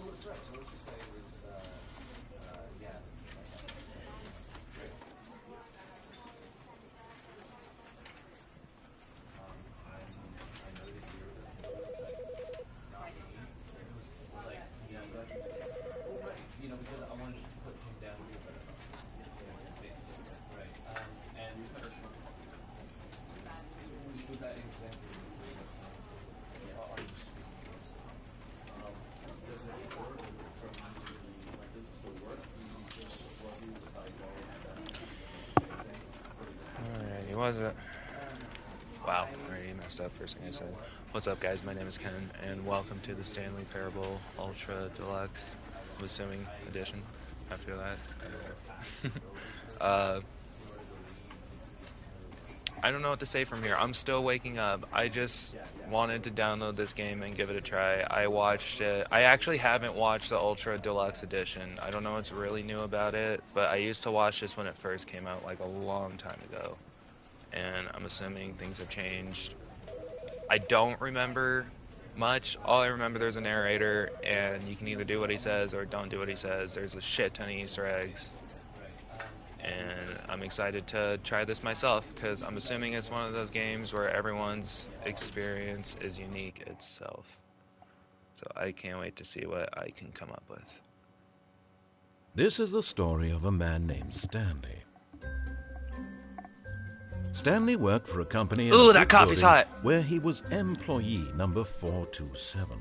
let's right. So let's just say it was, yeah. Great. I know that you're not me. It was like, yeah, I'm glad you said that. Well, right. You know, because I wanted to put him down to be a better boss. Basically, right. And was that exactly the way this are you speaking? Does it work from like does it still work? Alright, he wasn't. Wow, already messed up first thing I said. What's up, guys? My name is Ken, and welcome to the Stanley Parable Ultra Deluxe, I'm assuming, edition. After that, I don't know what to say from here. I'm still waking up. I just wanted to download this game and give it a try. I watched it. I actually haven't watched the Ultra Deluxe edition. I don't know what's really new about it, but I used to watch this when it first came out, like a long time ago. And I'm assuming things have changed. I don't remember much. All I remember, there's a narrator, and you can either do what he says or don't do what he says. There's a shit ton of Easter eggs. And I'm excited to try this myself, because I'm assuming it's one of those games where everyone's experience is unique itself. So I can't wait to see what I can come up with. This is the story of a man named Stanley. Stanley worked for a company Ooh, that coffee's hot! Where he was employee number 427.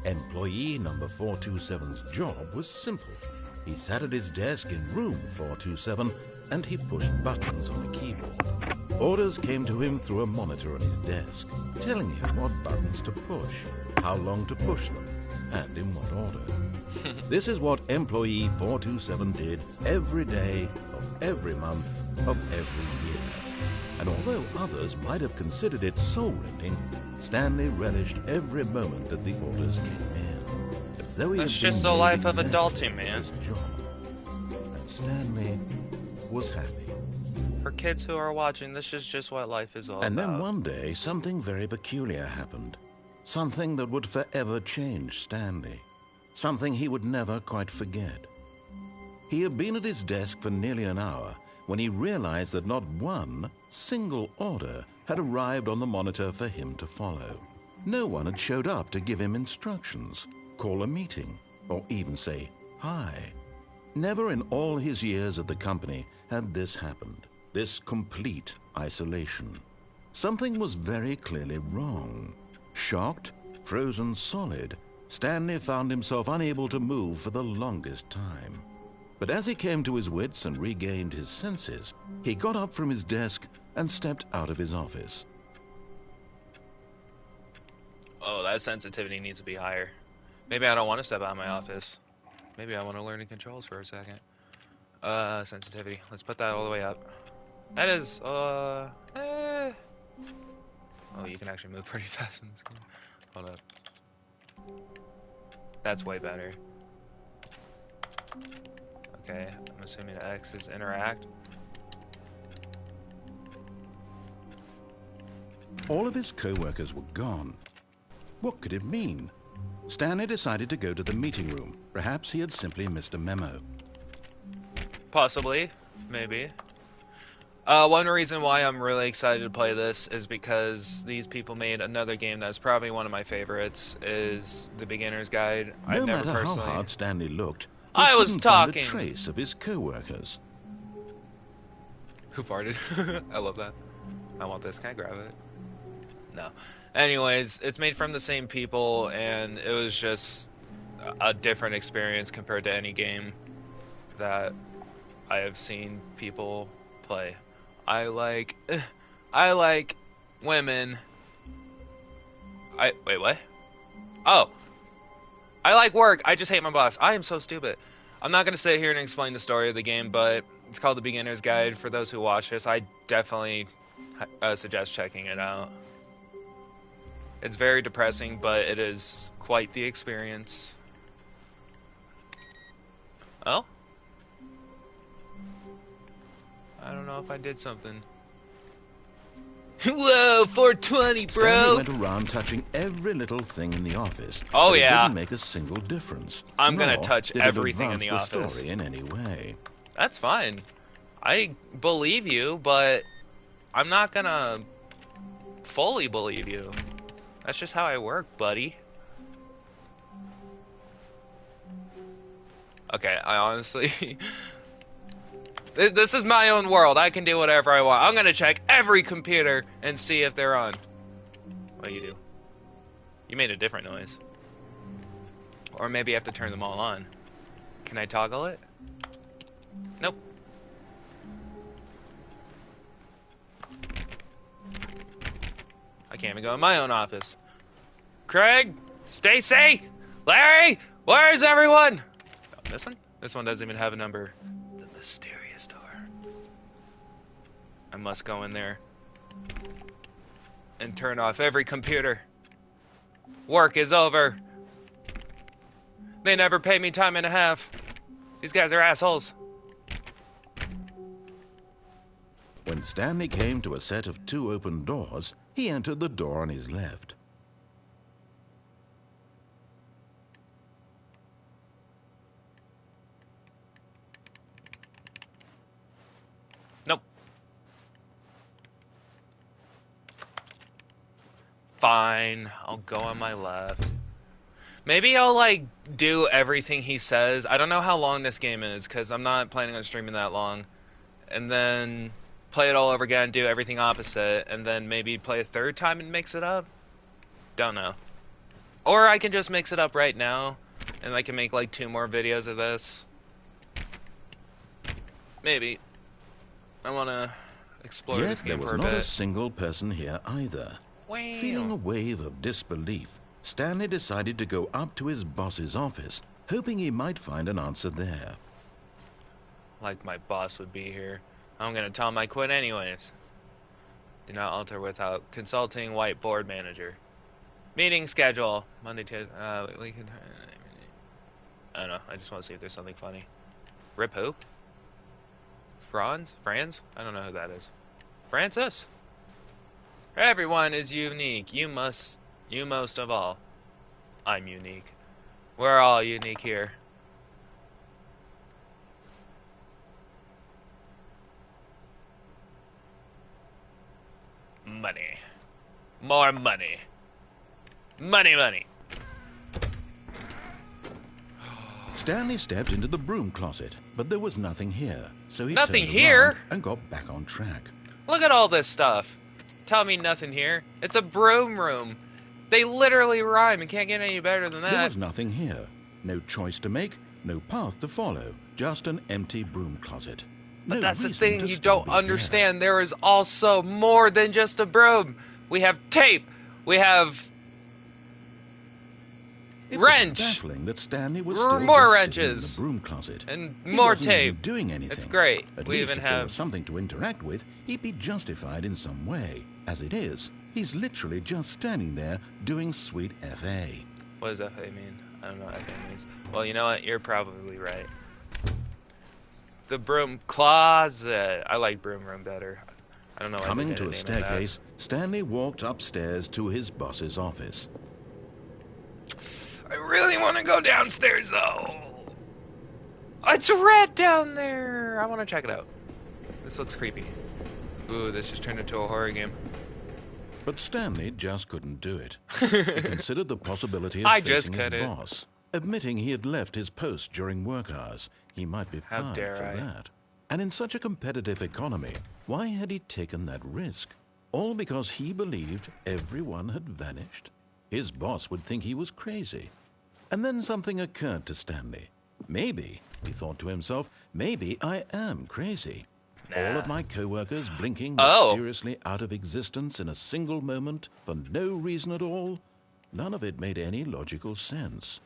Employee number 427's job was simple. He sat at his desk in room 427 and he pushed buttons on a keyboard. Orders came to him through a monitor on his desk, telling him what buttons to push, how long to push them, and in what order. This is what employee 427 did every day of every month of every year. And although others might have considered it soul-rending, Stanley relished every moment that the orders came in, as though he That's had just been the life made of exactly adulting, man. for his job. And Stanley was happy. For kids who are watching, this is just what life is all about. And then one day, something very peculiar happened. Something that would forever change Stanley. Something he would never quite forget. He had been at his desk for nearly an hour when he realized that not one single order had arrived on the monitor for him to follow. No one had showed up to give him instructions, call a meeting, or even say hi. Never in all his years at the company had this happened, this complete isolation. Something was very clearly wrong. Shocked, frozen solid, Stanley found himself unable to move for the longest time. But as he came to his wits and regained his senses, he got up from his desk and stepped out of his office. Oh, that sensitivity needs to be higher. Maybe I don't want to step out of my office. Maybe I want to learn the controls for a second. Sensitivity. Let's put that all the way up. That is, Oh, you can actually move pretty fast in this game. Hold up. That's way better. Okay, I'm assuming X is interact. All of his co-workers were gone. What could it mean? Stanley decided to go to the meeting room. Perhaps he had simply missed a memo. Possibly. Maybe. One reason why I'm really excited to play this is because these people made another game that's probably one of my favorites, is The Beginner's Guide. No matter how hard Stanley looked, he I was couldn't talking. find a trace of his co-workers. Who farted? I love that. I want this. Can I grab it? No. Anyways, it's made from the same people, and it was just a different experience compared to any game that I have seen people play. I like women. Wait, what? Oh. I like work. I just hate my boss. I am so stupid. I'm not going to sit here and explain the story of the game, but it's called The Beginner's Guide. For those who watch this, I definitely suggest checking it out. It's very depressing, but it is quite the experience. Oh? I don't know if I did something. Whoa, 420, bro. Stanley went around touching every little thing in the office. Oh, but it yeah. didn't make a single difference. I'm gonna Nor touch did it everything in advance the office. story in any way. That's fine. I believe you, but I'm not gonna fully believe you. That's just how I work, buddy. Okay, I honestly... This is my own world. I can do whatever I want. I'm gonna check every computer and see if they're on. What do you do? You made a different noise. Or maybe I have to turn them all on. Can I toggle it? Nope. I can't even go in my own office. Craig? Stacy? Larry? Where's everyone? Oh, this one? This one doesn't even have a number. The mysterious door. I must go in there and turn off every computer. Work is over. They never pay me time and a half. These guys are assholes. When Stanley came to a set of 2 open doors, he entered the door on his left. Nope. Fine, I'll go on my left. Maybe I'll, like, do everything he says. I don't know how long this game is, because I'm not planning on streaming that long. And then play it all over again, do everything opposite, and then maybe play a third time and mix it up? Don't know. Or I can just mix it up right now, and I can make, like, 2 more videos of this. Maybe. I want to explore Yet this game there for was a not a bit. single person here either. Wow. Feeling a wave of disbelief, Stanley decided to go up to his boss's office, hoping he might find an answer there. Like my boss would be here. I'm gonna tell him I quit anyways. Do not alter without consulting whiteboard manager. Meeting schedule. Monday, Tuesday, we can... I don't know. I just want to see if there's something funny. Rip who? Franz? I don't know who that is. Francis? Everyone is unique. You most of all. I'm unique. We're all unique here. Money. More money. Money. Stanley stepped into the broom closet, but there was nothing here, so he Nothing turned here? around and got back on track. Look at all this stuff. Tell me nothing here. It's a broom room. They literally rhyme. It can't get any better than that. There was nothing here. No choice to make, no path to follow, just an empty broom closet. But No that's the reason thing to you still don't be there. understand. There is also more than just a broom. We have tape. We have It wrench. was baffling that Stanley was More still just sitting in wrenches. the broom closet. And He more wasn't even tape. doing anything. It's great. At We least even if there have... was something to interact with, he'd be justified in some way. As it is, he's literally just standing there doing sweet FA. What does FA mean? I don't know what FA means. Well, you know what? You're probably right. The broom closet. I like broom room better. I don't know why Coming they to a didn't name it that. staircase, Stanley walked upstairs to his boss's office. I really want to go downstairs, though. It's red down there. I want to check it out. This looks creepy. Ooh, this just turned into a horror game. But Stanley just couldn't do it. He considered the possibility of I just facing his couldn't. boss. Admitting he had left his post during work hours, he might be How fined dare for I. that. And in such a competitive economy, why had he taken that risk? All because he believed everyone had vanished? His boss would think he was crazy. And then something occurred to Stanley. Maybe, he thought to himself, maybe I am crazy. All of my co-workers blinking mysteriously out of existence in a single moment for no reason at all? None of it made any logical sense.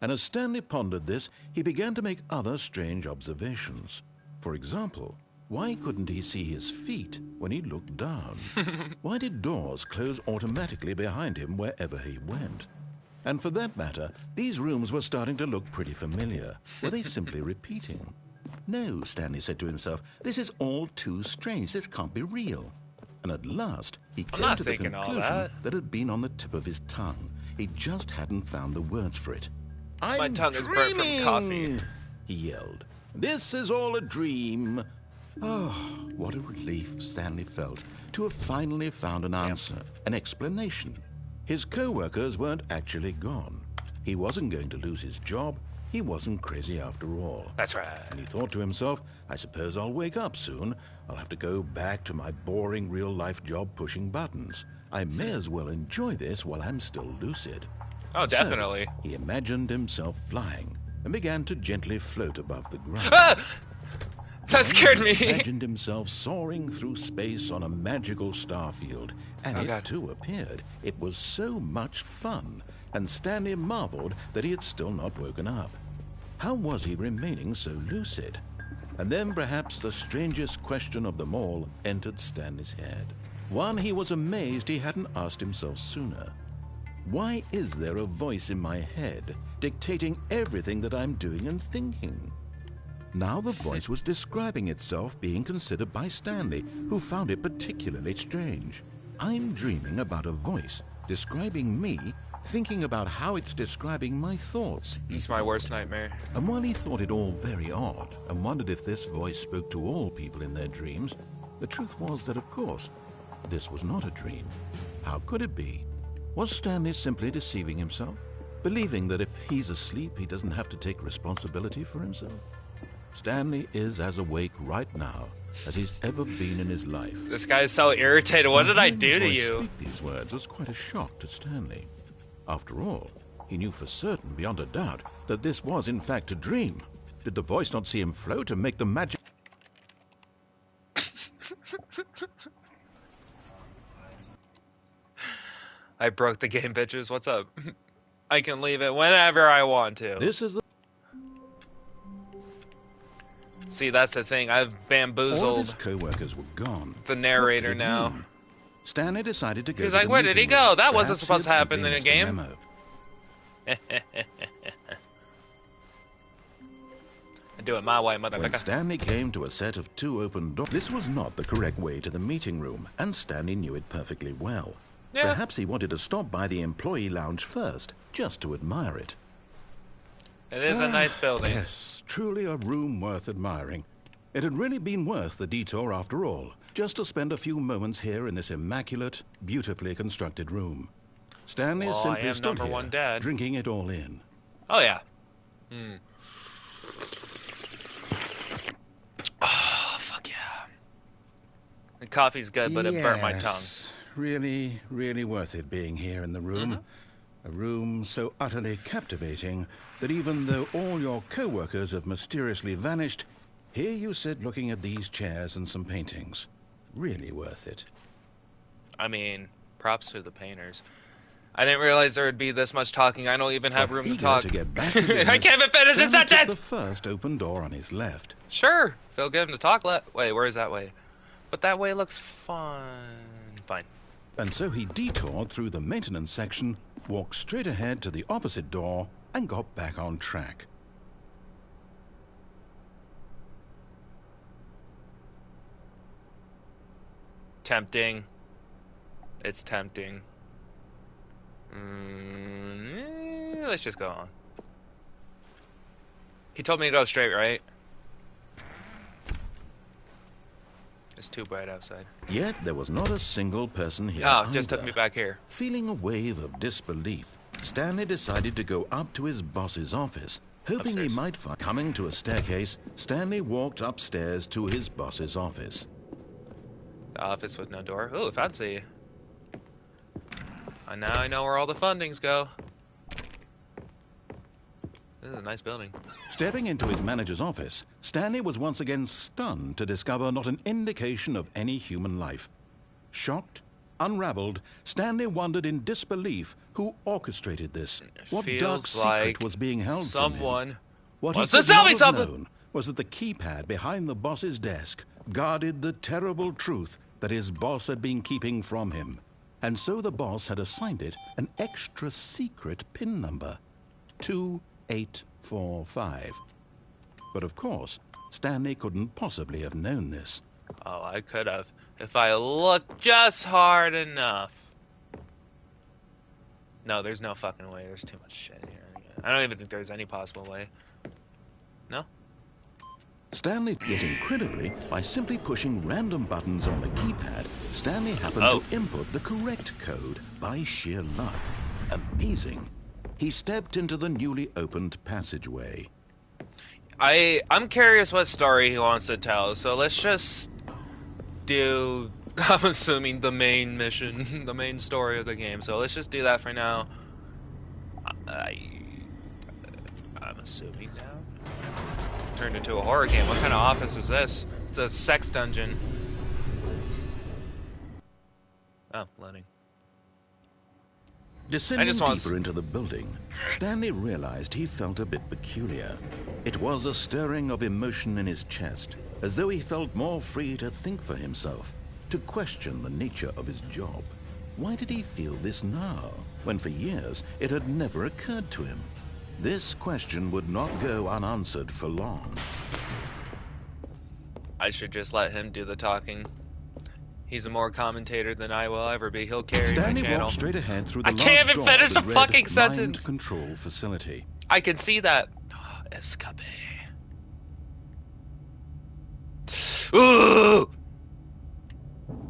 And as Stanley pondered this, he began to make other strange observations. For example, why couldn't he see his feet when he looked down? Why did doors close automatically behind him wherever he went? And for that matter, these rooms were starting to look pretty familiar. Were they simply repeating? No, Stanley said to himself, this is all too strange. This can't be real. And at last, he I'm came not to the thinking all conclusion that. that had been on the tip of his tongue. He just hadn't found the words for it. My tongue is burnt from coffee. He yelled. This is all a dream. Oh, what a relief Stanley felt to have finally found an answer, an explanation. His co-workers weren't actually gone. He wasn't going to lose his job. He wasn't crazy after all. That's right. And he thought to himself, I suppose I'll wake up soon. I'll have to go back to my boring real-life job pushing buttons. I may as well enjoy this while I'm still lucid. Oh, definitely. So, he imagined himself flying and began to gently float above the ground. Ah! That scared me. He imagined himself soaring through space on a magical starfield, and it too appeared. It was so much fun, and Stanley marveled that he had still not woken up. How was he remaining so lucid? And then perhaps the strangest question of them all entered Stanley's head. One he was amazed he hadn't asked himself sooner. Why is there a voice in my head dictating everything that I'm doing and thinking? Now the voice was describing itself being considered by Stanley, who found it particularly strange. I'm dreaming about a voice describing me, thinking about how it's describing my thoughts. It's my worst nightmare. And while he thought it all very odd and wondered if this voice spoke to all people in their dreams, the truth was that, of course, this was not a dream. How could it be? Was Stanley simply deceiving himself, believing that if he's asleep, he doesn't have to take responsibility for himself? Stanley is as awake right now as he's ever been in his life. This guy is so irritated. What did I do to you? Speak these words was quite a shock to Stanley. After all, he knew for certain, beyond a doubt, that this was in fact a dream. Did the voice not see him float and make the magic? I broke the game, bitches. What's up? I can leave it whenever I want to. This is the... See, that's the thing. I've All of bamboozled his co-workers were gone. the narrator What did it now. mean? Stanley decided to go He's to like, the where did he meeting go? room. That wasn't Perhaps supposed he to had happen simply in a missed game. memo. I do it my way, When motherfucker. Stanley came to a set of 2 open doors, this was not the correct way to the meeting room, and Stanley knew it perfectly well. Yeah. Perhaps he wanted to stop by the employee lounge first, just to admire it. It is a nice building. Yes, truly a room worth admiring. It had really been worth the detour after all, just to spend a few moments here in this immaculate, beautifully constructed room. Stanley Well, I simply am stood number here, one dad. drinking it all in. Oh, yeah. Oh, fuck yeah. The coffee's good, but it burnt my tongue. Yes, really, really worth it being here in the room. A room so utterly captivating that even though all your co-workers have mysteriously vanished, here you sit looking at these chairs and some paintings. Really worth it. I mean, props to the painters. I didn't realize there would be this much talking. I don't even have But room to eager talk. to get back to business, I can't even finish a Stanley took the sentence! first open door on his left. Sure. Feel good to talk. Wait, where is that way? But that way looks fun. Fine. And so he detoured through the maintenance section, walked straight ahead to the opposite door, and got back on track. Tempting. It's tempting. Let's just go on. He told me to go straight, right? It's too bright outside. Yet there was not a single person here. Oh, just took either. me back here. Feeling a wave of disbelief, Stanley decided to go up to his boss's office, hoping Upstairs. he might find... Coming to a staircase, Stanley walked upstairs to his boss's office. The office with no door. Ooh, fancy. And now I know where all the fundings go. This is a nice building. Stepping into his manager's office, Stanley was once again stunned to discover not an indication of any human life. Shocked, unraveled, Stanley wondered in disbelief who orchestrated this. What dark Feels secret like was being held from him? someone What wants he to could tell not me have something! known was that the keypad behind the boss's desk guarded the terrible truth that his boss had been keeping from him. And so the boss had assigned it an extra secret PIN number, 2845. But of course, Stanley couldn't possibly have known this. Oh, I could have. If I look just hard enough. No, there's no fucking way. There's too much shit here. I don't even think there's any possible way. No? Stanley, yet incredibly, by simply pushing random buttons on the keypad, Stanley happened to input the correct code by sheer luck. Amazing. He stepped into the newly opened passageway. I'm curious what story he wants to tell, so let's just do, I'm assuming, the main mission, the main story of the game. So let's just do that for now. I'm assuming now. Turned into a horror game. What kind of office is this? It's a sex dungeon. Oh, loading. Descending deeper into the building, Stanley realized he felt a bit peculiar. It was a stirring of emotion in his chest, as though he felt more free to think for himself, to question the nature of his job. Why did he feel this now, when for years it had never occurred to him? This question would not go unanswered for long. I should just let him do the talking. He's a more commentator than I will ever be. He'll carry my channel. Walked straight ahead through the I can't even finish the fucking mind sentence. Control facility. I can see that. Escape. Ooh!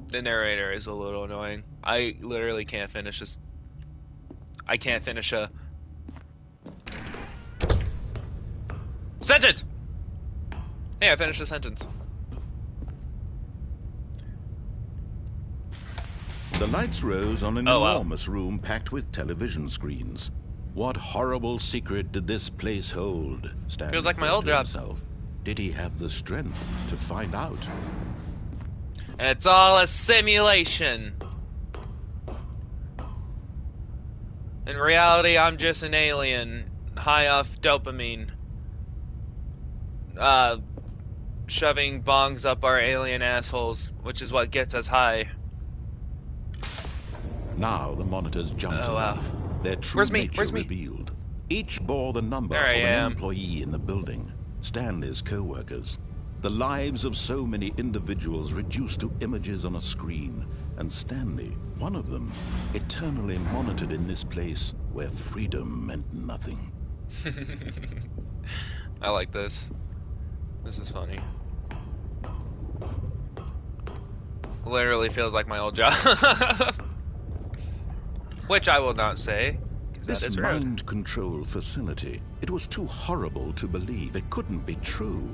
The narrator is a little annoying. I literally can't finish this. I can't finish a sentence. Hey, I finished a sentence. The lights rose on an enormous room packed with television screens. What horrible secret did this place hold? Stanley feels like my old job. Himself. Did he have the strength to find out? It's all a simulation. In reality, I'm just an alien, high off dopamine. Shoving bongs up our alien assholes, which is what gets us high. Now the monitors jumped to life. Their true nature revealed. Each bore the number of an employee in the building, Stanley's co-workers. The lives of so many individuals reduced to images on a screen, and Stanley, one of them, eternally monitored in this place where freedom meant nothing. I like this. This is funny. Literally feels like my old job. Which I will not say. This mind control facility, it was too horrible to believe. It couldn't be true.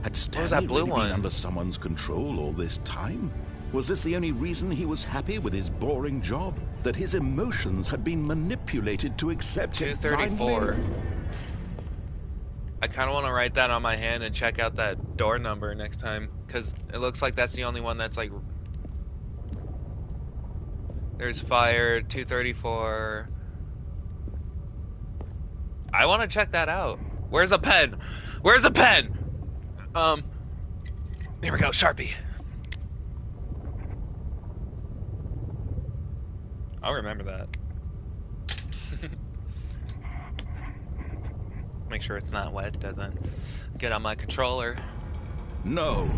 Had Stanley really been under someone's control all this time? Was this the only reason he was happy with his boring job? That his emotions had been manipulated to accept it 234. I kind of want to write that on my hand and check out that door number next time, because it looks like that's the only one that's like... There's fire, 234. I want to check that out. Where's a pen? Where's a pen? Here we go, Sharpie. I'll remember that. Make sure it's not wet, doesn't get on my controller. No,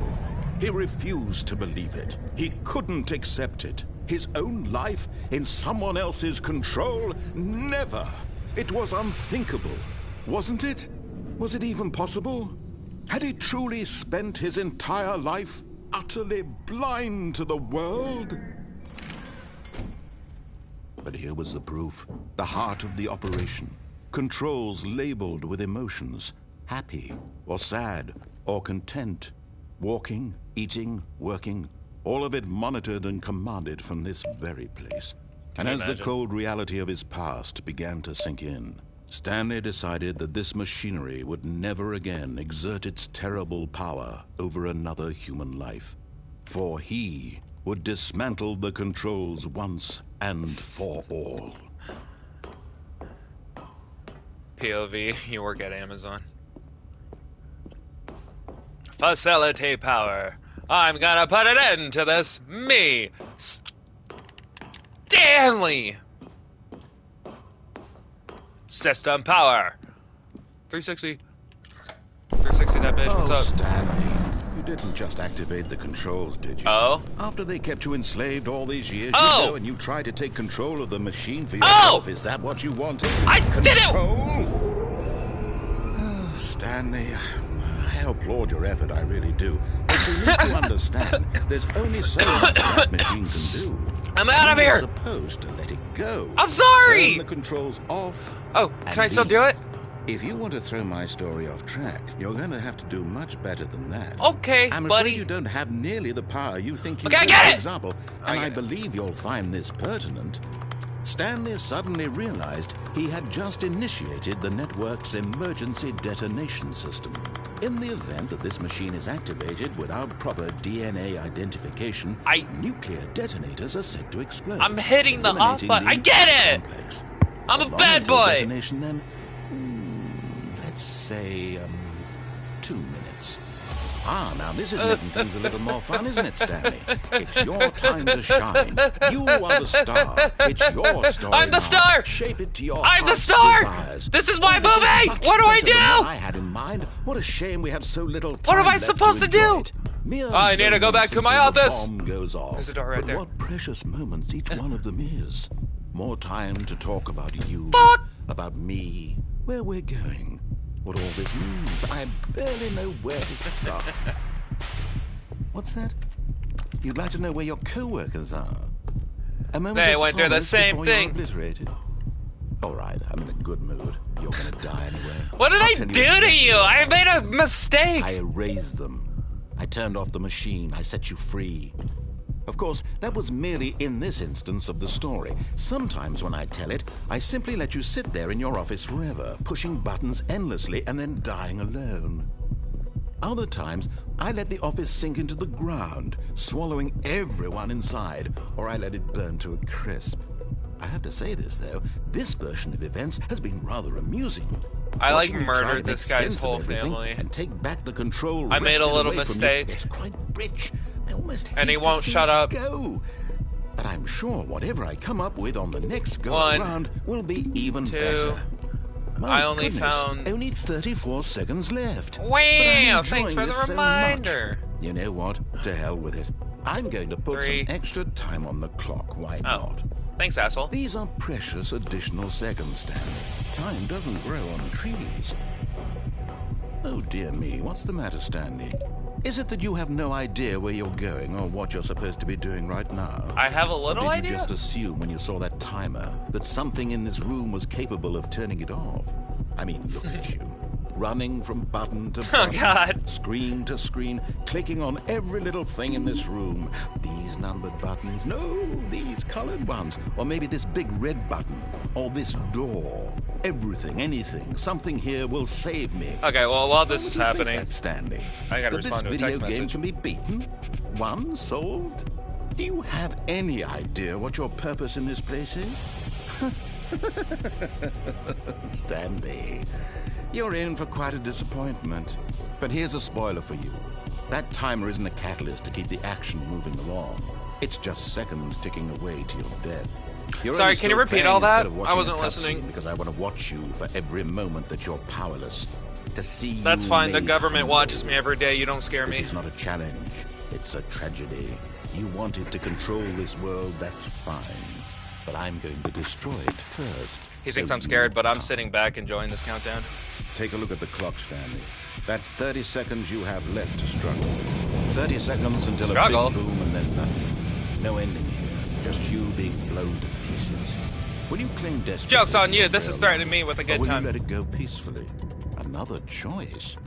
he refused to believe it. He couldn't accept it. His own life in someone else's control? Never. It was unthinkable, wasn't it? Was it even possible? Had he truly spent his entire life utterly blind to the world? But here was the proof, the heart of the operation. Controls labeled with emotions, happy or sad or content, walking, eating, working, all of it monitored and commanded from this very place. And as the cold reality of his past began to sink in, Stanley decided that this machinery would never again exert its terrible power over another human life. For he would dismantle the controls once and for all. POV, you work at Amazon. Facility power. I'm gonna put an end to this. Me, Stanley. System power. 360. 360 that bitch. What's up? Stanley, you didn't just activate the controls, did you? Oh? After they kept you enslaved all these years, Oh! you go and you try to take control of the machine for yourself. Oh! Is that what you wanted? I did it! Oh, Stanley, I applaud your effort, I really do. But you need to understand, there's only so much that machine can do. I'm out of You're here! supposed to let it go. I'm sorry! Turn the controls off. Oh, can I still do it? If you want to throw my story off track, you're going to have to do much better than that. Okay, I'm buddy. afraid you don't have nearly the power you think you Okay, I do, get for it! example, and I believe you'll find this pertinent. Stanley suddenly realized he had just initiated the network's emergency detonation system. In the event that this machine is activated without proper DNA identification, nuclear detonators are said to explode. I'm hitting the off eliminating button. the I get it! complex. I'm a How long bad until boy! Detonation, then? Let's say, 2 minutes. Ah, now this is making things a little more fun, isn't it, Stanley? It's your time to shine. You are the star. It's your story. I'm the now. star! Shape it to your I'm the heart's star! desires. This is my This is movie! much What do I better than do? what I had in mind. What a shame we have so little time. What am I left supposed to enjoy do? it. Mere I need to go back moments to my until the office. bomb goes off. There's a door right But there. what precious moments each one of them is. More time to talk about you, Fuck! about me, where we're going, what all this means. I barely know where to start. What's that? You'd like to know where your co-workers are? A moment They of went through the solace same before thing. You're obliterated. All right, I'm in a good mood. You're gonna die anyway. What did I'll I tell do to exactly you? what I made a happened. mistake! I erased them. I turned off the machine. I set you free. Of course, that was merely in this instance of the story. Sometimes when I tell it, I simply let you sit there in your office forever, pushing buttons endlessly and then dying alone. Other times, I let the office sink into the ground, swallowing everyone inside, or I let it burn to a crisp. I have to say this, though, this version of events has been rather amusing. I, like, Watching me try murdered to make this guy's sense of whole everything family. and take back the control I made a wrested little away from you, mistake. it's quite rich. I almost And hate he won't to see shut it up. Go. But I'm sure whatever I come up with on the next go One, around will be even 2. better. My I only goodness, found- only 34 seconds left. Wow, But I'm thanks enjoying for the this so reminder. much. You know what? To hell with it. I'm going to put 3. some extra time on the clock. Why Oh. not? Thanks, asshole. These are precious additional seconds, Stanley. Time doesn't grow on trees. Oh dear me, what's the matter, Stanley? Is it that you have no idea where you're going or what you're supposed to be doing right now? I have a Or little did you idea. just assume when you saw that timer that something in this room was capable of turning it off? I mean, look at you. Running from button to button, God. screen to screen, clicking on every little thing in this room. These numbered buttons, no, these colored ones. Or maybe this big red button, or this door. Everything, anything, something here will save me. Okay, well, while this How is would you think happening, that, Stanley? I gotta that respond to a this text video game message. can be beaten? Won? Solved? Do you have any idea what your purpose in this place is? Stanley, you're in for quite a disappointment. But here's a spoiler for you. That timer isn't a catalyst to keep the action moving along. It's just seconds ticking away to your death. You're Sorry, only can you still repeat playing all that? instead of I watching a wasn't cutscene listening. Because I want to watch you for every moment that you're powerless. To see that's you fine. The made government humble. watches me every day. You don't scare This me. is not a challenge. It's a tragedy. You wanted to control this world, that's fine. But I'm going to destroy it first. He so thinks I'm you scared, but I'm can't. sitting back enjoying this countdown. Take a look at the clock, Stanley. That's 30 seconds you have left to struggle. 30 seconds until Struggle? a big boom and then nothing. No ending here. Just you being blown to pieces. Will you cling desperately? Joke's on to you. your This is frail threatening life, me with a or good will time. you let it go peacefully? Another choice.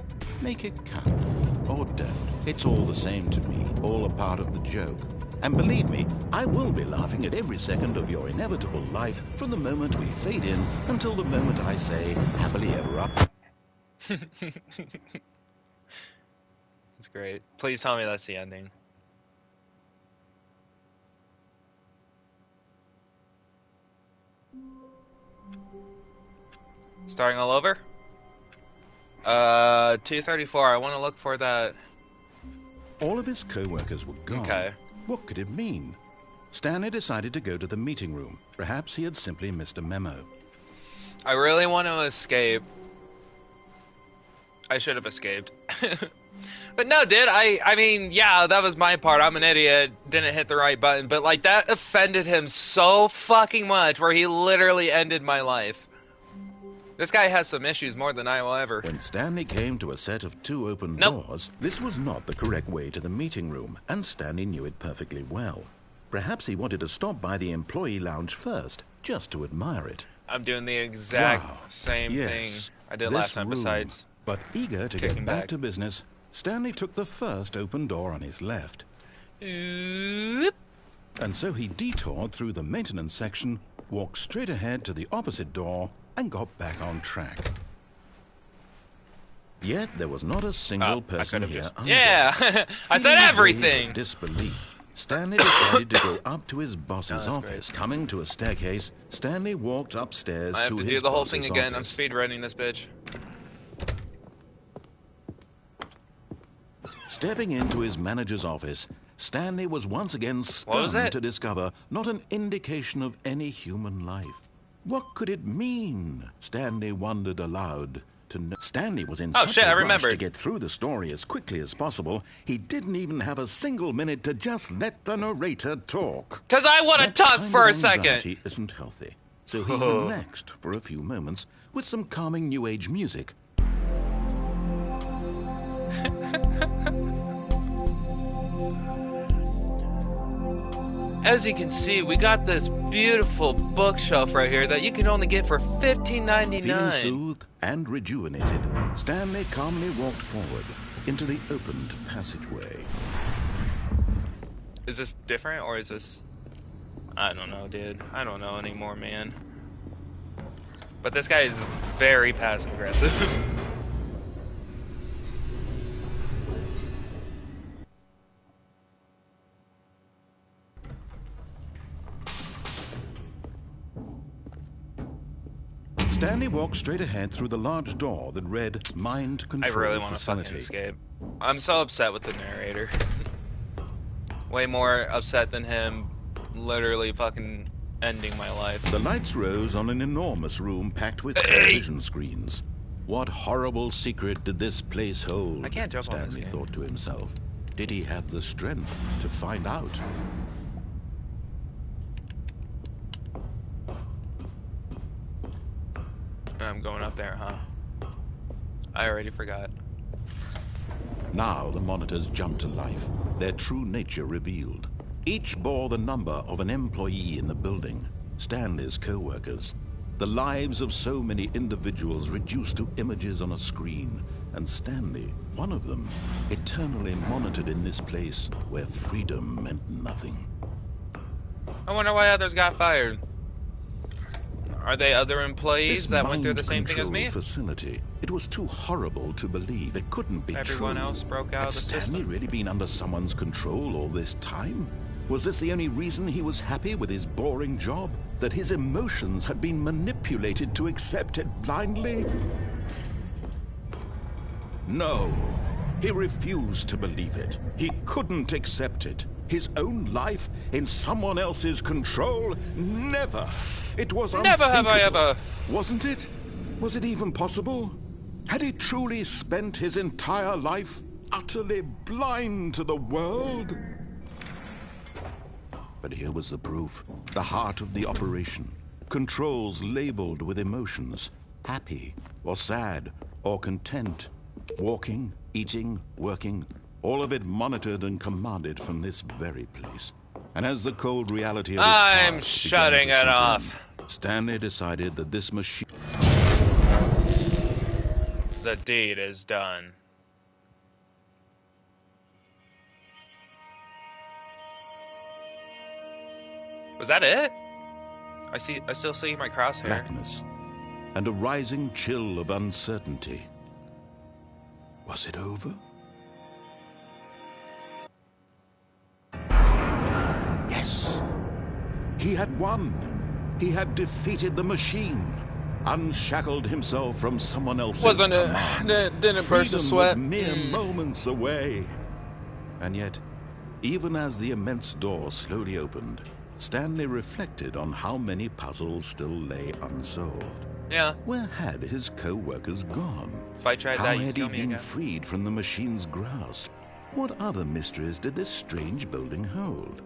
Make it count. Or don't. It's all the same to me. All a part of the joke. And believe me, I will be laughing at every second of your inevitable life from the moment we fade in until the moment I say, happily ever up. It's great. Please tell me that's the ending. Starting all over? 234. I want to look for that. All of his co-workers were gone. Okay. What could it mean? Stanley decided to go to the meeting room. Perhaps he had simply missed a memo. I really want to escape. I should have escaped. But no, dude, I mean, yeah, that was my part. I'm an idiot. Didn't hit the right button. But, like, that offended him so fucking much where he literally ended my life. This guy has some issues more than I will ever. When Stanley came to a set of 2 open doors, this was not the correct way to the meeting room, and Stanley knew it perfectly well. Perhaps he wanted to stop by the employee lounge first, just to admire it. I'm doing the exact same thing I did last time, besides. But eager to get back to business, Stanley took the first open door on his left. Oop. And so he detoured through the maintenance section, walked straight ahead to the opposite door, and got back on track. Yet there was not a single person here either. Yeah, I said everything. Disbelief. Stanley decided to go up to his boss's office. Coming to a staircase, Stanley walked upstairs to his boss's office. I have to do the whole thing again. I'm speedrunning this bitch. Stepping into his manager's office, Stanley was once again stunned to discover not an indication of any human life. What could it mean? Stanley wondered aloud. Stanley was in such a rush to get through the story as quickly as possible, he didn't even have a single minute to just let the narrator talk. Because I want to talk for a second. Anxiety isn't healthy, so he relaxed for a few moments with some calming New Age music. As you can see, we got this beautiful bookshelf right here that you can only get for $15.99. Feeling soothed and rejuvenated, Stanley calmly walked forward into the opened passageway. Is this different, or is this... I don't know, dude. I don't know anymore, man. But this guy is very passive-aggressive. Stanley walked straight ahead through the large door that read Mind Control Facility. I really want to fucking escape. I'm so upset with the narrator. Way more upset than him literally fucking ending my life. The lights rose on an enormous room packed with television screens. What horrible secret did this place hold? I can't jump on this game. Stanley thought to himself. Did he have the strength to find out? I'm going up there, huh? I already forgot. Now the monitors jumped to life, their true nature revealed. Each bore the number of an employee in the building, Stanley's co-workers. The lives of so many individuals reduced to images on a screen, and Stanley, one of them, eternally monitored in this place where freedom meant nothing. I wonder why others got fired. Are they other employees that went through the same thing as me? Facility. It was too horrible to believe. It couldn't be true. Everyone else broke out of the system. Had Stanley really been under someone's control all this time? Was this the only reason he was happy with his boring job? That his emotions had been manipulated to accept it blindly? No. He refused to believe it. He couldn't accept it. His own life in someone else's control? Never. It was unthinkable. Never have I ever. Wasn't it? Was it even possible? Had he truly spent his entire life utterly blind to the world? But here was the proof. The heart of the operation. Controls labeled with emotions. Happy, or sad, or content. Walking, eating, working. All of it monitored and commanded from this very place. And as the cold reality of his past shutting it off. Stanley decided that this machine... The deed is done. Was that it? I still see my crosshair. Blackness and a rising chill of uncertainty. Was it over? Yes. He had won. He had defeated the machine. Unshackled himself from someone else's command. Didn't burst a sweat. Was mere moments away. And yet, even as the immense door slowly opened, Stanley reflected on how many puzzles still lay unsolved. Yeah. Where had his co-workers gone? If I tried How that, you'd had he kill me been again. freed from the machine's grasp? What other mysteries did this strange building hold?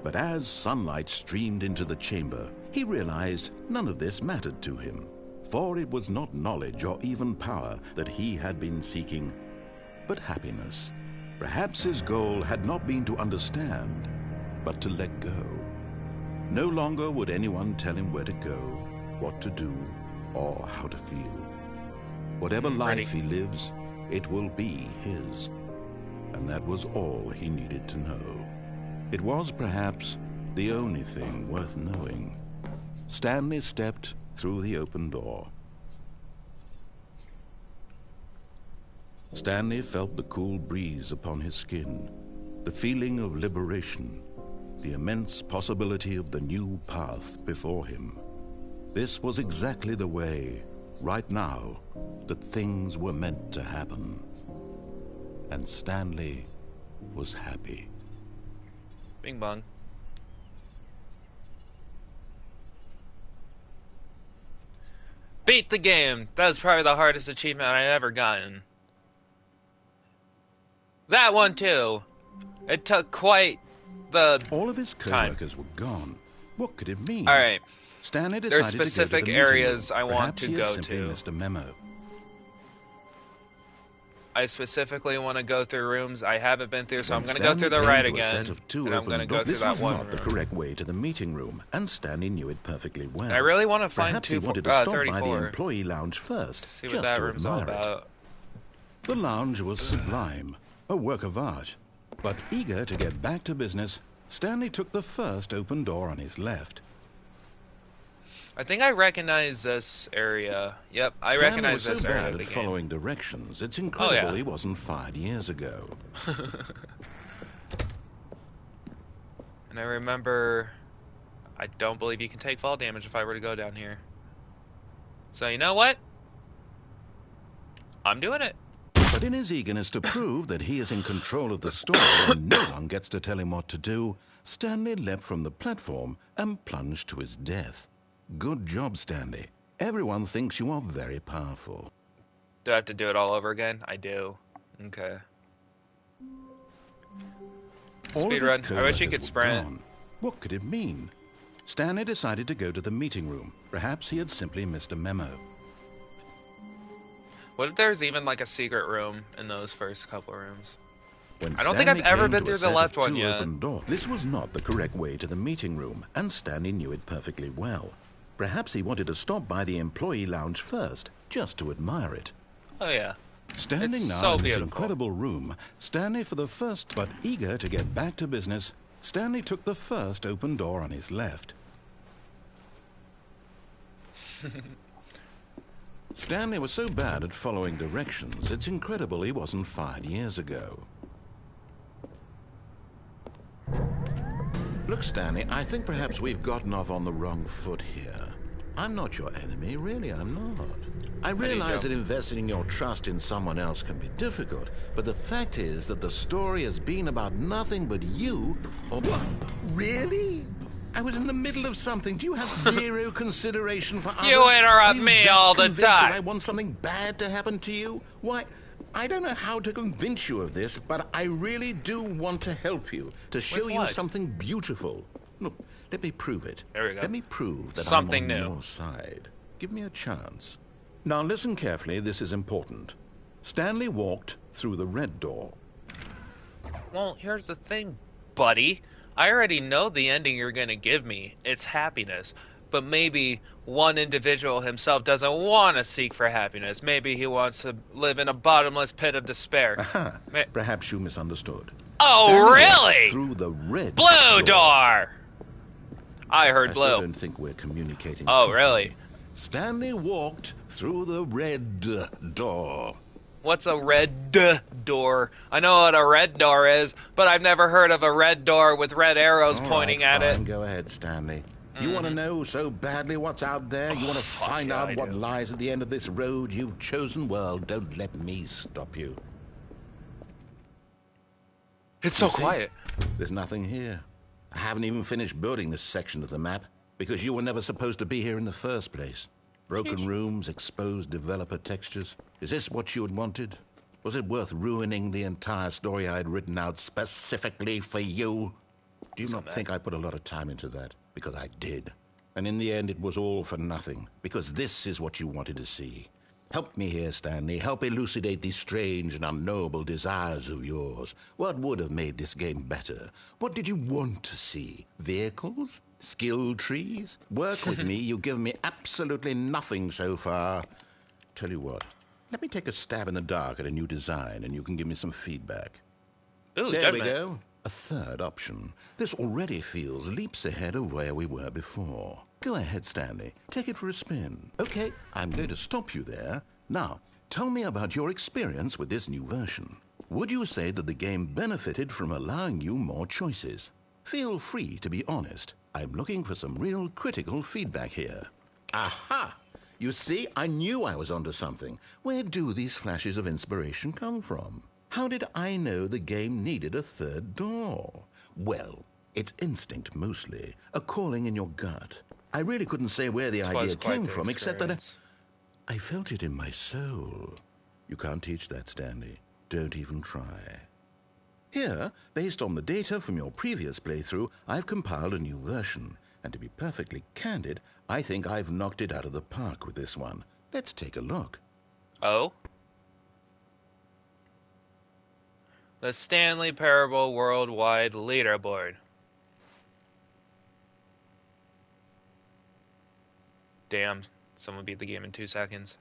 But as sunlight streamed into the chamber, he realized none of this mattered to him, for it was not knowledge or even power that he had been seeking, but happiness. Perhaps his goal had not been to understand, but to let go. No longer would anyone tell him where to go, what to do, or how to feel. Whatever life he lives, it will be his. And that was all he needed to know. It was perhaps the only thing worth knowing. Stanley stepped through the open door. Stanley felt the cool breeze upon his skin, the feeling of liberation, the immense possibility of the new path before him. This was exactly the way, right now, that things were meant to happen. And Stanley was happy. Bing bong. Beat the game! That was probably the hardest achievement I've ever gotten. That one too! It took quite the All of his time. co-workers were gone. What could it mean? Alright. Stanley There's decided specific to go to the meeting areas room. I want Perhaps to he had go simply to. missed a memo. I specifically want to go through rooms I haven't been through, so I'm When going to go Stanley through the came right to a again, set of two and I'm open going to go doors. through This that was one not the room. correct way to the meeting room, and Stanley knew it perfectly well. I really want to find Perhaps he wanted to stop by the 34. employee lounge first, See what just that to room's all admire it. about. The lounge was sublime, a work of art. But eager to get back to business, Stanley took the first open door on his left. I think I recognize this area. Yep, I Stanley recognize was so this area bad of the at game. following directions, it's incredible yeah. he wasn't fired years ago. And I remember, I don't believe you can take fall damage if I were to go down here. So you know what? I'm doing it. But in his eagerness to prove that he is in control of the story and no one gets to tell him what to do, Stanley leapt from the platform and plunged to his death. Good job, Stanley. Everyone thinks you are very powerful. Do I have to do it all over again? I do. Okay. All of his Speedrun. I wish you co-workers could were sprint. gone. What could it mean? Stanley decided to go to the meeting room. Perhaps he had simply missed a memo. What if there's even like a secret room in those first couple rooms? When I don't think I've Stanley ever came been to a through the set left of one two yet. open doors, this was not the correct way to the meeting room, and Stanley knew it perfectly well. Perhaps he wanted to stop by the employee lounge first, just to admire it. Oh yeah. Standing It's now so in this beautiful. incredible room, Stanley for the first, but eager to get back to business, Stanley took the first open door on his left. Stanley was so bad at following directions, it's incredible he wasn't fired years ago. Look, Stanley, I think perhaps we've gotten off on the wrong foot here. I'm not your enemy, really, I'm not. I realize that investing your trust in someone else can be difficult, but the fact is that the story has been about nothing but you. What? Really? I was in the middle of something. Do you have zero consideration for others? You interrupt Are you me that all the convinced that time. I want something bad to happen to you? Why, I don't know how to convince you of this, but I really do want to help you, to show you what? something beautiful. Look, let me prove it. There we go. Let me prove that Something I'm on new. your side. Give me a chance. Now listen carefully, this is important. Stanley walked through the red door. Well, here's the thing, buddy. I already know the ending you're going to give me. It's happiness. But maybe one individual himself doesn't want to seek for happiness. Maybe he wants to live in a bottomless pit of despair. Aha, perhaps you misunderstood. Oh, Stanley walked really? through the red Blue door! I heard I blue. still don't think we're communicating. Oh, properly. really? Stanley walked through the red door. What's a red door? I know what a red door is, but I've never heard of a red door with red arrows All pointing right, at fine, it. Go ahead, Stanley. You want to know so badly what's out there? You want to find yeah, out I what do. lies at the end of this road you've chosen? Well, don't let me stop you. It's so You see? quiet. There's nothing here. I haven't even finished building this section of the map because you were never supposed to be here in the first place. Broken rooms, exposed developer textures. Is this what you had wanted? Was it worth ruining the entire story I had written out specifically for you? Do you not think I put a lot of time into that? Because I did. And in the end, it was all for nothing. Because this is what you wanted to see. Help me here, Stanley. Help elucidate these strange and unknowable desires of yours. What would have made this game better? What did you want to see? Vehicles? Skill trees? Work with me. You've given me absolutely nothing so far. Tell you what. Let me take a stab in the dark at a new design, and you can give me some feedback. Ooh, there we judgment. go. A third option. This already feels leaps ahead of where we were before. Go ahead, Stanley. Take it for a spin. Okay, I'm going to stop you there. Now, tell me about your experience with this new version. Would you say that the game benefited from allowing you more choices? Feel free to be honest. I'm looking for some real critical feedback here. Aha! You see, I knew I was onto something. Where do these flashes of inspiration come from? How did I know the game needed a third door? Well, it's instinct mostly, a calling in your gut. I really couldn't say where the idea came from, except that I felt it in my soul. You can't teach that, Stanley. Don't even try. Here, based on the data from your previous playthrough, I've compiled a new version. And to be perfectly candid, I think I've knocked it out of the park with this one. Let's take a look. Oh? The Stanley Parable Worldwide Leaderboard. Damn, someone beat the game in 2 seconds.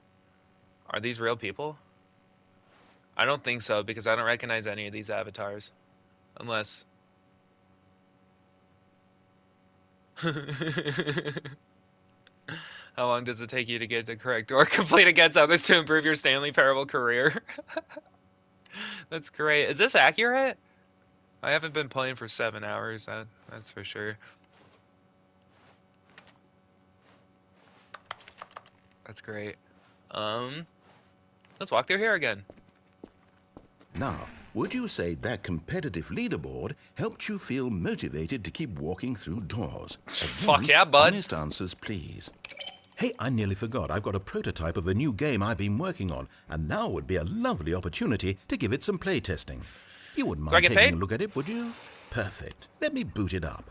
Are these real people? I don't think so, because I don't recognize any of these avatars. Unless... How long does it take you to get to correct or complete against others to improve your Stanley Parable career? That's great. Is this accurate? I haven't been playing for 7 hours, that's for sure. That's great. Let's walk through here again. Now, would you say that competitive leaderboard helped you feel motivated to keep walking through doors? Again, fuck yeah, bud. Honest answers, please. Hey, I nearly forgot. I've got a prototype of a new game I've been working on, and now would be a lovely opportunity to give it some playtesting. You wouldn't mind taking a look at it, would you? Perfect. Let me boot it up.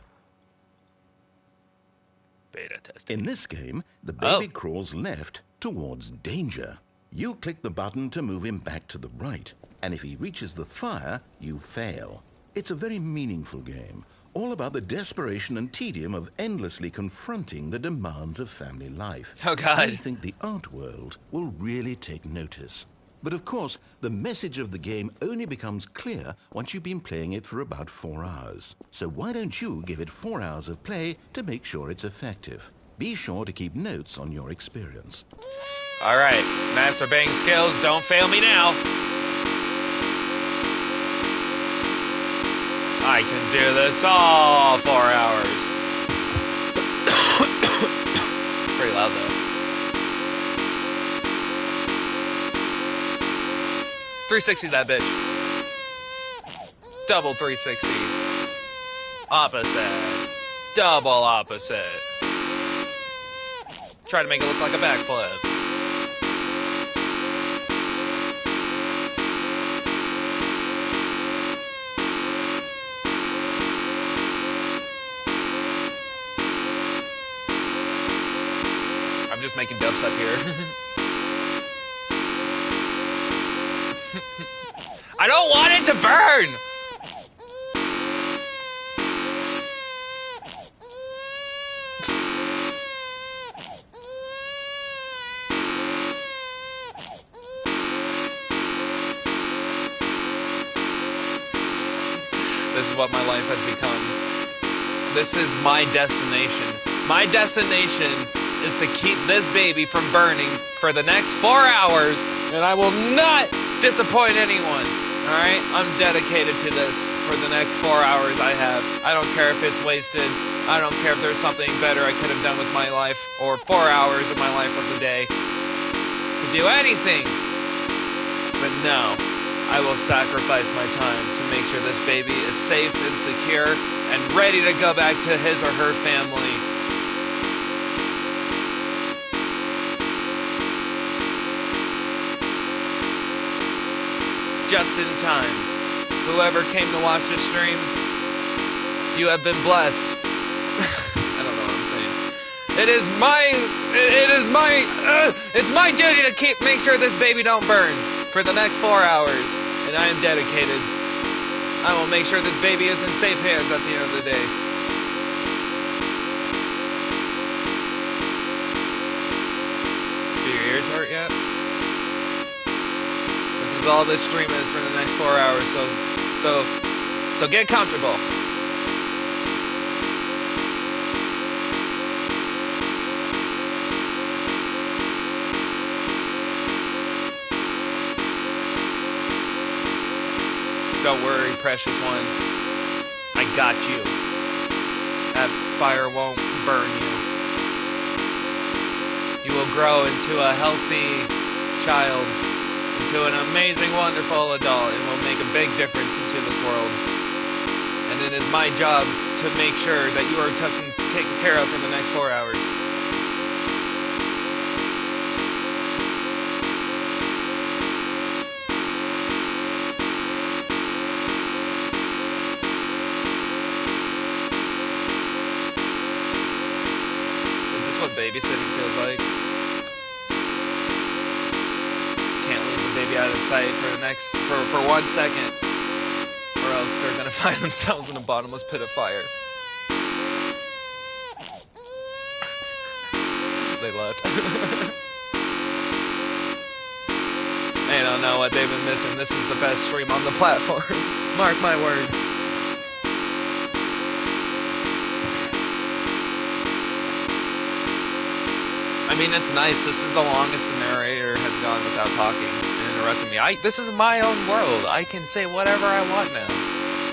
Beta testing. In this game, the baby crawls left towards danger. You click the button to move him back to the right, and if he reaches the fire, you fail. It's a very meaningful game, all about the desperation and tedium of endlessly confronting the demands of family life. Oh, God. I think the art world will really take notice. But of course, the message of the game only becomes clear once you've been playing it for about 4 hours. So why don't you give it 4 hours of play to make sure it's effective? Be sure to keep notes on your experience. All right, master bang skills, don't fail me now. I can do this all 4 hours. Pretty loud though. 360 that bitch. Double 360. Opposite. Double opposite. Try to make it look like a backflip. I'm just making dubs up here. I don't want it to burn! This is what my life has become. This is my destination. My destination is to keep this baby from burning for the next 4 hours, and I will not disappoint anyone. Alright? I'm dedicated to this for the next 4 hours I have. I don't care if it's wasted. I don't care if there's something better I could have done with my life, or 4 hours of my life of the day. To do anything. But no, I will sacrifice my time to make sure this baby is safe and secure and ready to go back to his or her family. just in time. Whoever came to watch this stream, you have been blessed. I don't know what I'm saying. It's my duty to make sure this baby don't burn for the next 4 hours, and I am dedicated. I will make sure this baby is in safe hands at the end of the day. Do your ears hurt yet? This is all this stream is for the next 4 hours, so get comfortable. Don't worry, precious one. I got you. That fire won't burn you. You will grow into a healthy child, into an amazing, wonderful adult, and will make a big difference into this world. And it is my job to make sure that you are taken care of for the next 4 hours. Babysitting feels like. Can't leave the baby out of sight for 1 second, or else they're gonna find themselves in a bottomless pit of fire. They left. They don't know what they've been missing. This is the best stream on the platform. Mark my words. I mean, it's nice. This is the longest the narrator has gone without talking and interrupting me. This is my own world. I can say whatever I want now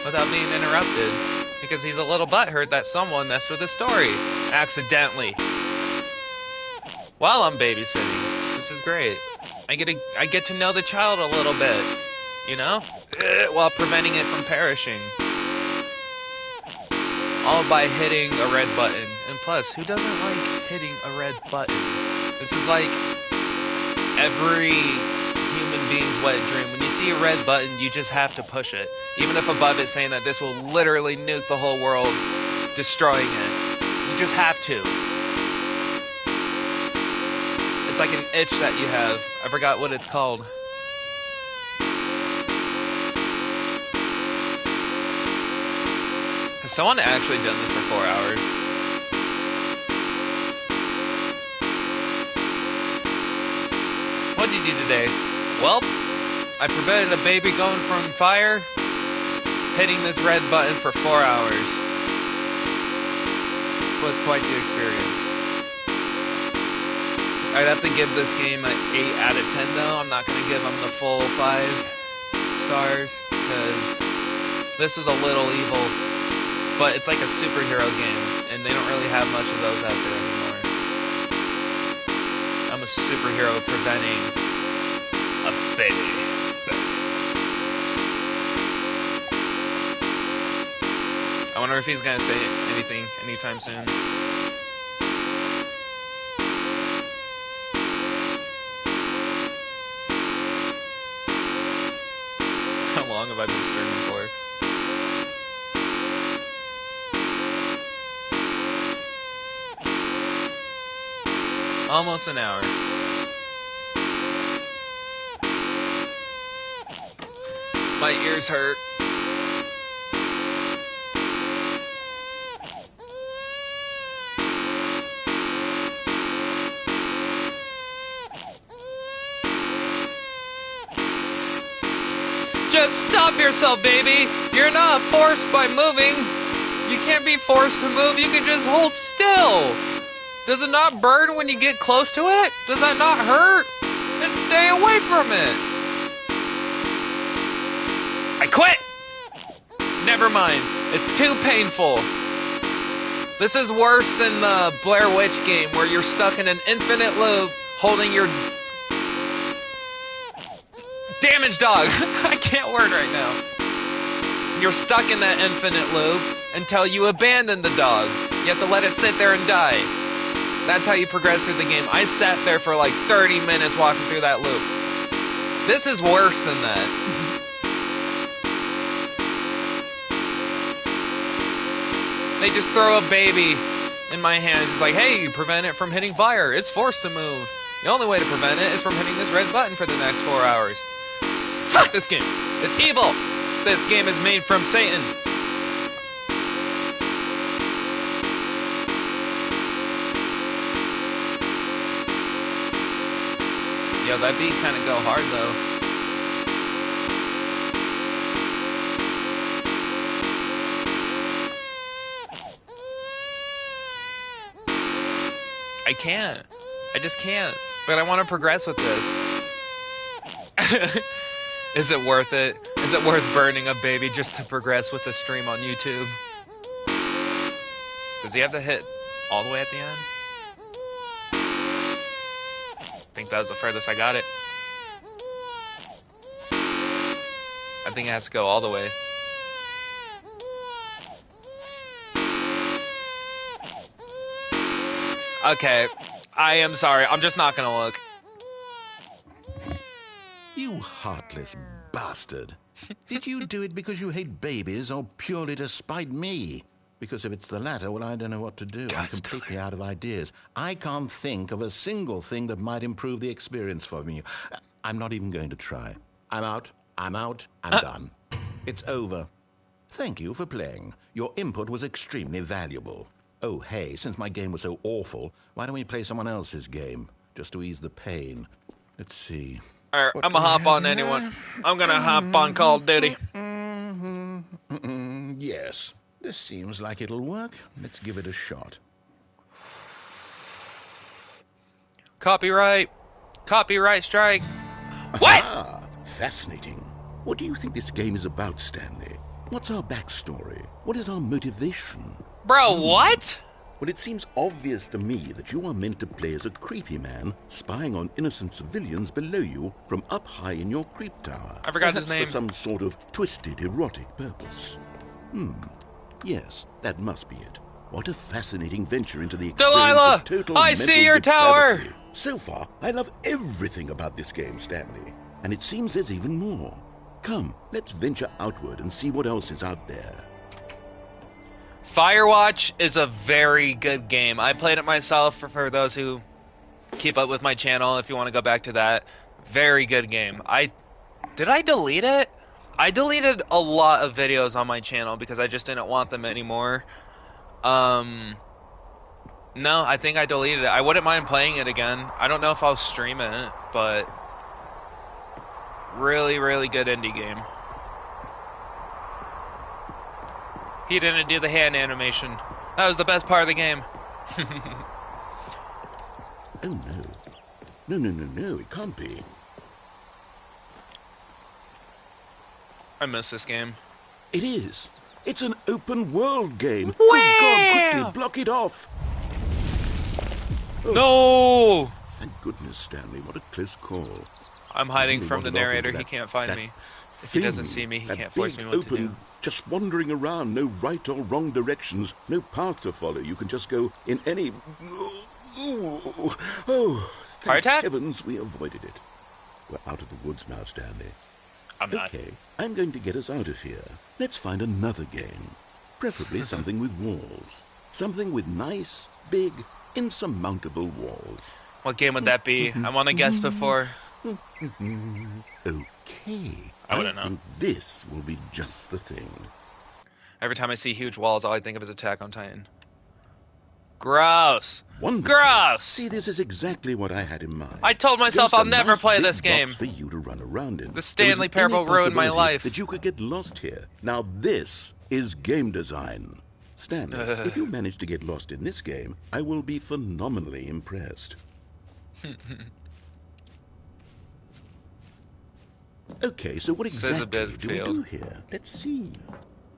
without being interrupted, because he's a little butthurt that someone messed with his story accidentally while I'm babysitting. This is great. I get to know the child a little bit, you know, while preventing it from perishing, all by hitting a red button. And plus, who doesn't like hitting a red button? This is like every human being's wet dream. When you see a red button, you just have to push it. Even if above it saying that this will literally nuke the whole world, destroying it. You just have to. It's like an itch that you have. I forgot what it's called. Has someone actually done this for 4 hours? What did you do today? Well, I prevented a baby going from fire, hitting this red button for 4 hours. It was quite the experience. I'd have to give this game an 8 out of 10 though. I'm not going to give them the full 5 stars, because this is a little evil. But it's like a superhero game, and they don't really have much of those out there anymore. I'm a superhero preventing a baby. I wonder if he's gonna say anything anytime soon. How long have I been streaming for? Almost an hour. My ears hurt. Just stop yourself, baby. You're not forced by moving. You can't be forced to move. You can just hold still. Does it not burn when you get close to it? Does that not hurt? Then stay away from it. I quit! Never mind. It's too painful. This is worse than the Blair Witch game where you're stuck in an infinite loop holding your damaged dog. I can't word right now. You're stuck in that infinite loop until you abandon the dog. You have to let it sit there and die. That's how you progress through the game. I sat there for like 30 minutes walking through that loop. This is worse than that. They just throw a baby in my hands. It's like, hey, you prevent it from hitting fire. It's forced to move. The only way to prevent it is from hitting this red button for the next 4 hours. Fuck this game. It's evil. This game is made from Satan. Yo, that beat kind of go hard though. I can't. I just can't. But I want to progress with this. Is it worth it? Is it worth burning a baby just to progress with a stream on YouTube? Does he have to hit all the way at the end? I think that was the furthest I got it. I think it has to go all the way. Okay, I am sorry. I'm just not gonna look. You heartless bastard. Did you do it because you hate babies or purely to spite me? Because if it's the latter, well, I don't know what to do. I'm completely out of ideas. I can't think of a single thing that might improve the experience for me. I'm not even going to try. I'm out. I'm done. It's over. Thank you for playing. Your input was extremely valuable. Oh, hey, since my game was so awful, why don't we play someone else's game, just to ease the pain? Let's see. Alright, I'm gonna hop on anyone. I'm gonna hop on Call of Duty. Yes, this seems like it'll work. Let's give it a shot. Copyright. Copyright strike. What? Ah, fascinating. What do you think this game is about, Stanley? What's our backstory? What is our motivation? Bro, what? Well, it seems obvious to me that you are meant to play as a creepy man spying on innocent civilians below you from up high in your creep tower. I forgot his name. For some sort of twisted erotic purpose. Yes, that must be it. What a fascinating venture into the experience Delilah, of total I mental see your tower. depravity. So far, I love everything about this game, Stanley. And it seems there's even more. Come, let's venture outward and see what else is out there. Firewatch is a very good game. I played it myself for those who keep up with my channel, if you want to go back to that. Very good game. Did I delete it? I deleted a lot of videos on my channel because I just didn't want them anymore. No, I think I deleted it. I wouldn't mind playing it again. I don't know if I'll stream it, but really, really good indie game. He didn't do the hand animation. That was the best part of the game. Oh, no. No, it can't be. I miss this game. It is. It's an open world game. Wow. Good God, quickly, block it off. No! Thank goodness, Stanley. What a close call. I'm hiding Really from the wandered off narrator. into He that- can't find that me. If he doesn't see me, he that can't force big, me what to open, do. just wandering around, no right or wrong directions, no path to follow. You can just go in any... Oh, Heart thank attack? heavens we avoided it. We're out of the woods now, Stanley. I'm not. Okay, I'm going to get us out of here. Let's find another game. Preferably something with walls. Something with nice, big, insurmountable walls. What game would that be? I want to guess before. Okay. I wouldn't know. think this will be just the thing. Every time I see huge walls, all I think of is Attack on Titan. Gross. Wonderful. Gross. See, this is exactly what I had in mind. I told myself Just a I'll never nice play big this game. box for you to run around in. The Stanley There isn't any Parable ruined my possibility life. That you could get lost here. Now this is game design. Stanley, if you manage to get lost in this game, I will be phenomenally impressed. Okay, so what This is a exactly bit do we do field. here? Let's see.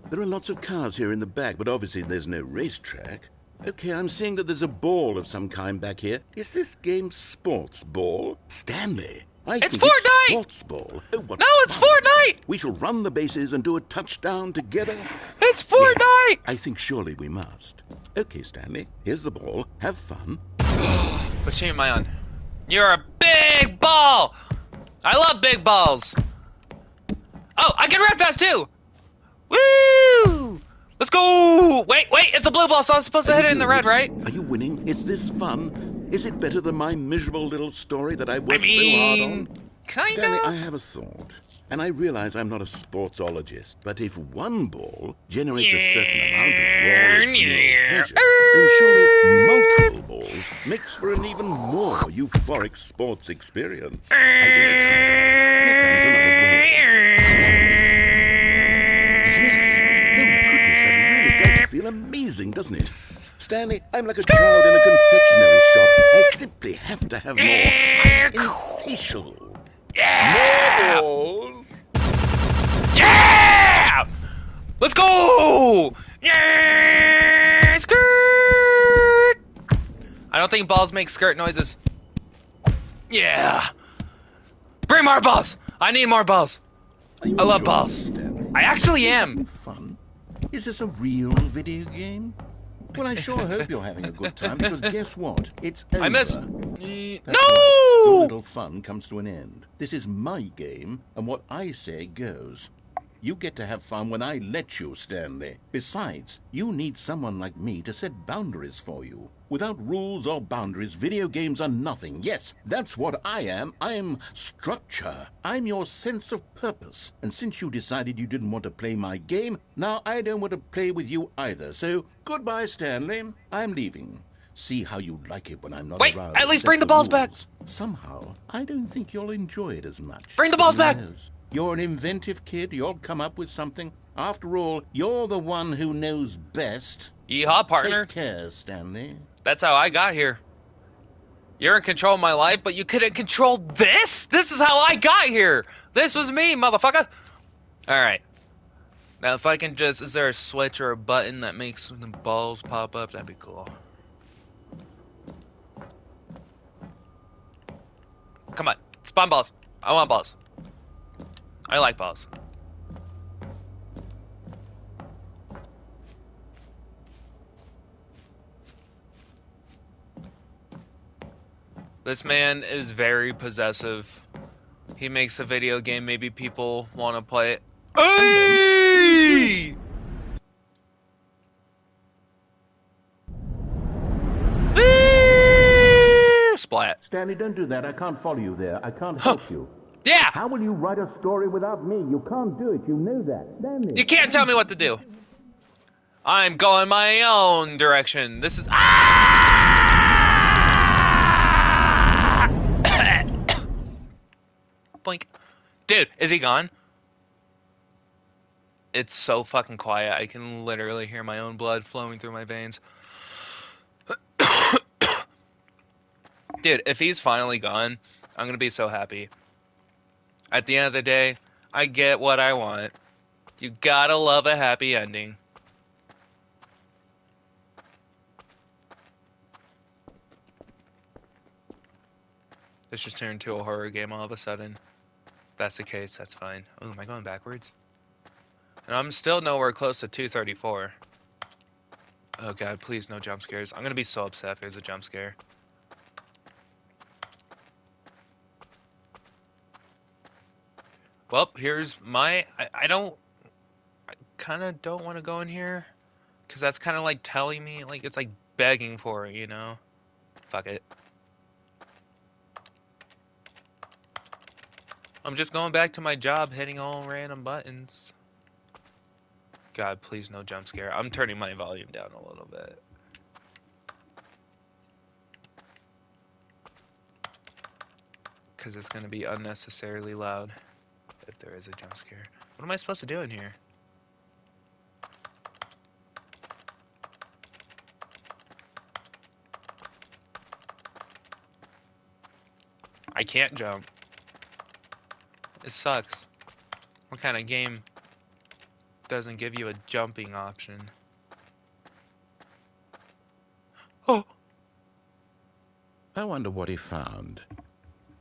There are lots of cars here in the back, but obviously there's no racetrack. Okay, I'm seeing that there's a ball of some kind back here. Is this game sports ball? Stanley, I think Fortnite! it's sports ball. Oh, what No, it's fun. Fortnite! We shall run the bases and do a touchdown together. It's Yeah, Fortnite! I think surely we must. Okay, Stanley, here's the ball. Have fun. What team am I on? You're a big ball! I love big balls! Oh, I can run fast too! Woo! Let's go! Wait, it's a blue ball, so I'm supposed to hit it in the red, right? Are you winning? Is this fun? Is it better than my miserable little story that I worked mean, so hard on? kinda. Stanley, I have a thought. And I realize I'm not a sportsologist, but if one ball generates a certain amount of raw appeal pleasure, then surely multiple balls makes for an even more euphoric sports experience. I give it a try. Here comes another ball. Yes. Oh, goodness, that really does feel amazing, doesn't it? Stanley, I'm like a child in a confectionery shop. I simply have to have more. I'm insatiable. Yeah! More balls. Yeah! Let's go! Yeah! Skirt! I don't think balls make skirt noises. Yeah! Bring more balls! I need more balls. I love balls. Stanley? I actually Having am. fun? Is this a real video game? Well, I sure hope you're having a good time, because guess what? It's over. I missed. That's right. Your No! little fun comes to an end. This is my game, and what I say goes. You get to have fun when I let you, Stanley. Besides, you need someone like me to set boundaries for you. Without rules or boundaries, video games are nothing. Yes, that's what I am. I'm structure. I'm your sense of purpose. And since you decided you didn't want to play my game, now I don't want to play with you either. So, goodbye, Stanley. I'm leaving. See how you like it when I'm not Wait, around. at to least set bring the balls back. rules. Somehow, I don't think you'll enjoy it as much. Bring the But balls who back. knows? You're an inventive kid. You'll come up with something. After all, you're the one who knows best. Yeehaw, partner. Take care, Stanley. That's how I got here. You're in control of my life, but you couldn't control this? This is how I got here. This was me, motherfucker. Alright. Now, if I can just... Is there a switch or a button that makes the balls pop up? That'd be cool. Come on. Spawn balls. I want balls. I like balls. This man is very possessive. He makes a video game, maybe people want to play it. Hey! Splat. Stanley, don't do that. I can't follow you there. I can't help you. Yeah! How will you write a story without me? You can't do it. You know that. Stanley. You can't tell me what to do. I'm going my own direction. This is... Ah! Blink. Dude, is he gone? It's so fucking quiet. I can literally hear my own blood flowing through my veins. Dude, if he's finally gone, I'm gonna be so happy. At the end of the day, I get what I want. You gotta love a happy ending. This just turned into a horror game all of a sudden. If that's the case, that's fine. Oh, am I going backwards? And I'm still nowhere close to 234. Oh god, please no jump scares. I'm gonna be so upset if there's a jump scare. Well, here's my... I kind of don't want to go in here. Because that's kind of like telling me, like, it's like begging for it, you know? Fuck it. I'm just going back to my job, hitting all random buttons. God, please no jump scare. I'm turning my volume down a little bit. Because it's going to be unnecessarily loud if there is a jump scare. What am I supposed to do in here? I can't jump. It sucks. What kind of game doesn't give you a jumping option? Oh! I wonder what he found.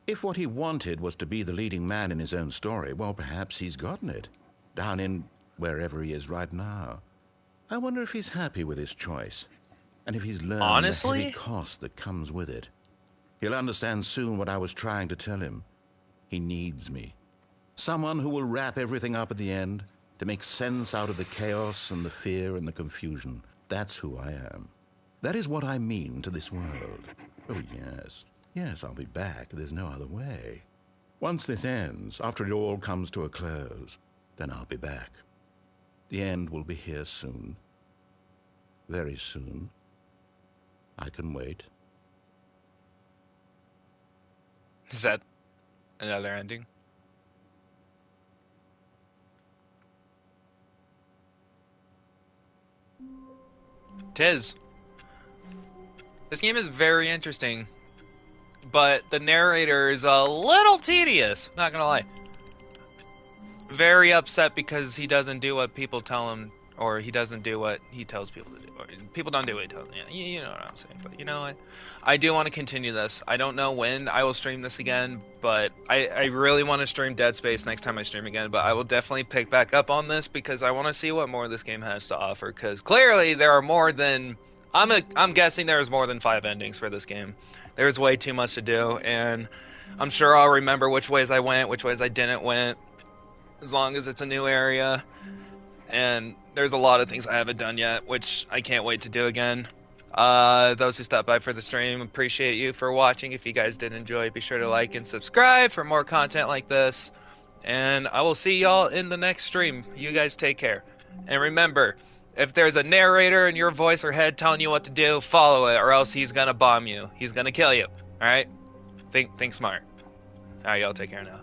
If what he wanted was to be the leading man in his own story, well, perhaps he's gotten it. Down in wherever he is right now. I wonder if he's happy with his choice. And if he's learned the heavy cost that comes with it. He'll understand soon what I was trying to tell him. He needs me. Someone who will wrap everything up at the end, to make sense out of the chaos and the fear and the confusion. That's who I am. That is what I mean to this world. Oh, yes. Yes, I'll be back. There's no other way. Once this ends, after it all comes to a close, then I'll be back. The end will be here soon. Very soon. I can wait. Is that another ending? Tis. This game is very interesting, but the narrator is a little tedious, not gonna lie. Very upset because he doesn't do what people tell him, or he doesn't do what he tells people to do. Or people don't do what he tells them. Yeah, you know what I'm saying. But you know what? I do want to continue this. I don't know when I will stream this again, but I really want to stream Dead Space next time I stream again. But I will definitely pick back up on this because I want to see what more this game has to offer. Because clearly there are more than... I'm guessing there's more than 5 endings for this game. There's way too much to do, and I'm sure I'll remember which ways I went, which ways I didn't went, as long as it's a new area. And there's a lot of things I haven't done yet, which I can't wait to do again. Those who stopped by for the stream, appreciate you for watching. If you guys did enjoy, be sure to like and subscribe for more content like this. And I will see y'all in the next stream. You guys take care. And remember, if there's a narrator in your voice or head telling you what to do, follow it, or else he's gonna bomb you. He's gonna kill you. Alright? Think smart. Alright, y'all take care now.